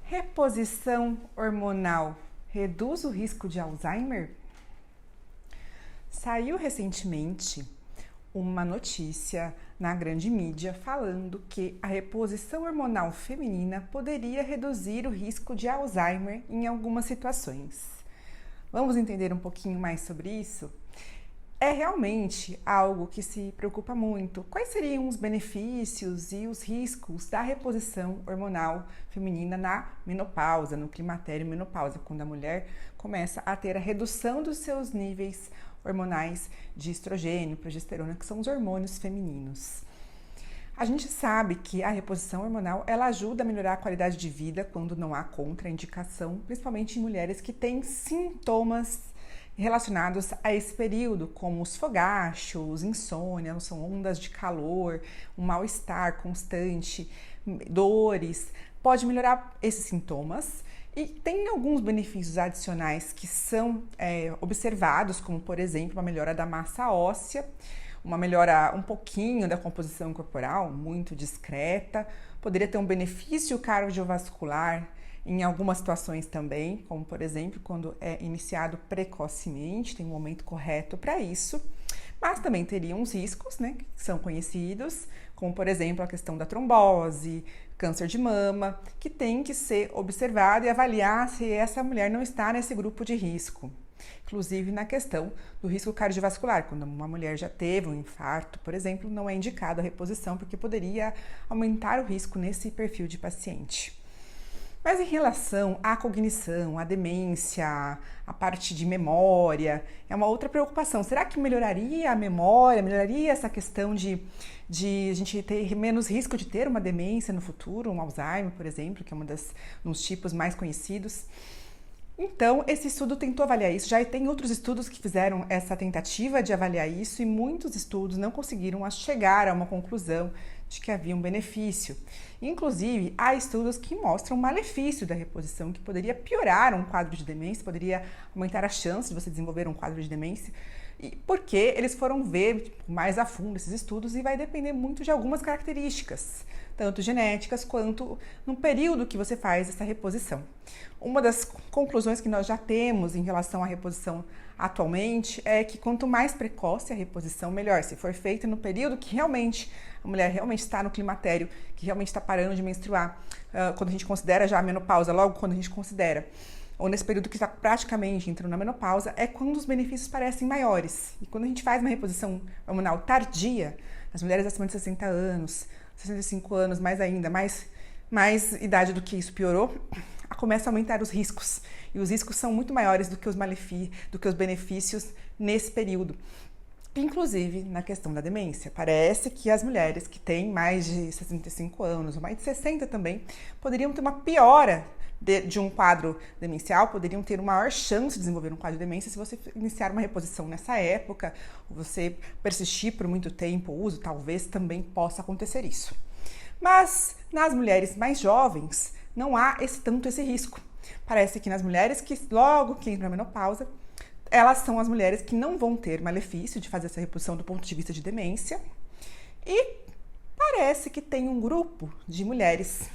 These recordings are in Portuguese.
Reposição hormonal reduz o risco de Alzheimer? Saiu recentemente uma notícia na grande mídia falando que a reposição hormonal feminina poderia reduzir o risco de Alzheimer em algumas situações. Vamos entender um pouquinho mais sobre isso? É realmente algo que se preocupa muito. Quais seriam os benefícios e os riscos da reposição hormonal feminina na menopausa, no climatério e menopausa, quando a mulher começa a ter a redução dos seus níveis hormonais de estrogênio, progesterona, que são os hormônios femininos. A gente sabe que a reposição hormonal ela ajuda a melhorar a qualidade de vida quando não há contraindicação, principalmente em mulheres que têm sintomas relacionados a esse período, como os fogachos, insônia, são ondas de calor, um mal-estar constante, dores. Pode melhorar esses sintomas. E tem alguns benefícios adicionais que são observados, como por exemplo, uma melhora da massa óssea, uma melhora um pouquinho da composição corporal, muito discreta, poderia ter um benefício cardiovascular em algumas situações também, como por exemplo, quando é iniciado precocemente, tem um momento correto para isso, mas também teria uns riscos, né, que são conhecidos, como por exemplo a questão da trombose, câncer de mama, que tem que ser observado e avaliar se essa mulher não está nesse grupo de risco. Inclusive na questão do risco cardiovascular, quando uma mulher já teve um infarto, por exemplo, não é indicada a reposição porque poderia aumentar o risco nesse perfil de paciente. Mas em relação à cognição, à demência, à parte de memória, é uma outra preocupação. Será que melhoraria a memória, melhoraria essa questão de a gente ter menos risco de ter uma demência no futuro, um Alzheimer, por exemplo, que é um dos tipos mais conhecidos? Então, esse estudo tentou avaliar isso. Já tem outros estudos que fizeram essa tentativa de avaliar isso e muitos estudos não conseguiram chegar a uma conclusão de que havia um benefício. Inclusive, há estudos que mostram o malefício da reposição, que poderia piorar um quadro de demência, poderia aumentar a chance de você desenvolver um quadro de demência, porque eles foram ver mais a fundo esses estudos e vai depender muito de algumas características, tanto genéticas quanto no período que você faz essa reposição. Uma das conclusões que nós já temos em relação à reposição atualmente é que quanto mais precoce a reposição, melhor. Se for feita no período que realmente a mulher realmente está no climatério, que realmente está parando de menstruar, quando a gente considera já a menopausa, logo quando a gente considera, ou nesse período que está praticamente entrando na menopausa, é quando os benefícios parecem maiores. E quando a gente faz uma reposição hormonal tardia, as mulheres acima de 60 anos, 65 anos, mais ainda, mais idade do que isso piorou, começa a aumentar os riscos. E os riscos são muito maiores do que os benefícios nesse período. Inclusive na questão da demência. Parece que as mulheres que têm mais de 65 anos, ou mais de 60 também, poderiam ter uma piora de um quadro demencial, poderiam ter uma maior chance de desenvolver um quadro de demência se você iniciar uma reposição nessa época, ou você persistir por muito tempo o uso, talvez também possa acontecer isso. Mas nas mulheres mais jovens, não há tanto esse risco. Parece que nas mulheres que logo que entram na menopausa, elas são as mulheres que não vão ter malefício de fazer essa reposição do ponto de vista de demência. E parece que tem um grupo de mulheres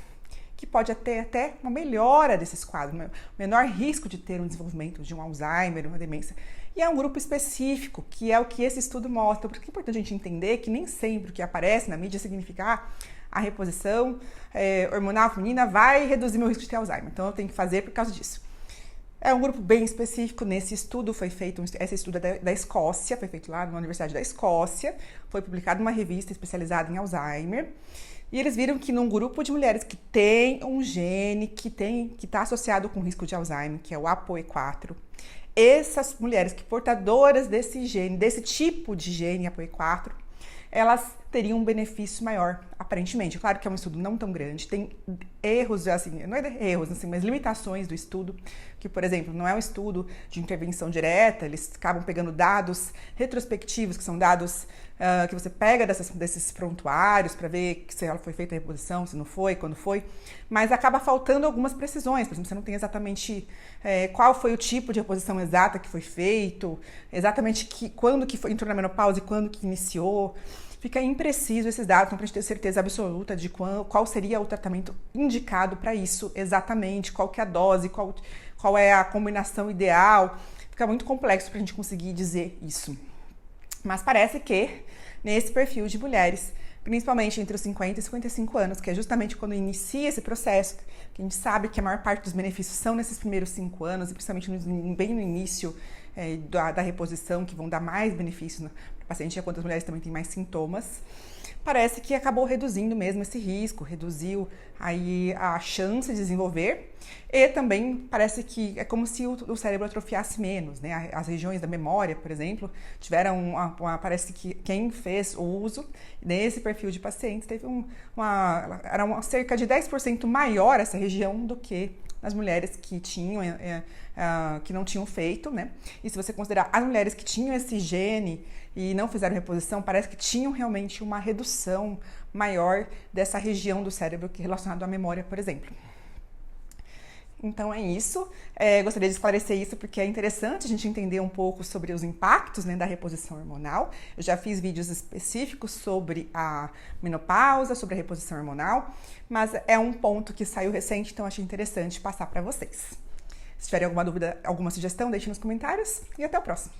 que pode ter até uma melhora desses quadros, um menor risco de ter um desenvolvimento de um Alzheimer, uma demência. E é um grupo específico, que é o que esse estudo mostra. Porque é importante a gente entender que nem sempre o que aparece na mídia significa a reposição hormonal feminina vai reduzir meu risco de ter Alzheimer. Então eu tenho que fazer por causa disso. É um grupo bem específico. Nesse estudo foi feito, esse estudo é da Escócia, foi feito lá na Universidade da Escócia, foi publicado numa revista especializada em Alzheimer, e eles viram que num grupo de mulheres que tem um gene que está associado com risco de Alzheimer, que é o APOE4, essas mulheres que portadoras desse gene, desse tipo de gene APOE4, elas teriam um benefício maior, aparentemente. Claro que é um estudo não tão grande, tem erros, assim, não é erros, assim, mas limitações do estudo, que, por exemplo, não é um estudo de intervenção direta, eles acabam pegando dados retrospectivos, que são dados que você pega desses prontuários para ver se ela foi feita a reposição, se não foi, quando foi, mas acaba faltando algumas precisões. Por exemplo, você não tem exatamente qual foi o tipo de reposição exata que foi feito, exatamente quando que entrou na menopausa e quando que iniciou. fica impreciso esses dados, então para a gente ter certeza absoluta de qual seria o tratamento indicado para isso exatamente, qual que é a dose, qual é a combinação ideal. Fica muito complexo para a gente conseguir dizer isso. Mas parece que nesse perfil de mulheres, principalmente entre os 50 e 55 anos, que é justamente quando inicia esse processo, que a gente sabe que a maior parte dos benefícios são nesses primeiros 5 anos, e principalmente bem no início da reposição, que vão dar mais benefícios para o paciente, enquanto as mulheres também têm mais sintomas. Parece que acabou reduzindo mesmo esse risco, reduziu aí a chance de desenvolver, e também parece que é como se o cérebro atrofiasse menos, né? As regiões da memória, por exemplo, tiveram parece que quem fez o uso nesse perfil de pacientes teve era cerca de 10% maior essa região do que nas mulheres que tinham que não tinham feito, né? E se você considerar as mulheres que tinham esse gene e não fizeram reposição, parece que tinham realmente uma redução maior dessa região do cérebro que é relacionado à memória, por exemplo. Então é isso, gostaria de esclarecer isso porque é interessante a gente entender um pouco sobre os impactos, né, da reposição hormonal. Eu já fiz vídeos específicos sobre a menopausa, sobre a reposição hormonal, mas é um ponto que saiu recente, então achei interessante passar para vocês. Se tiverem alguma dúvida, alguma sugestão, deixe nos comentários e até o próximo.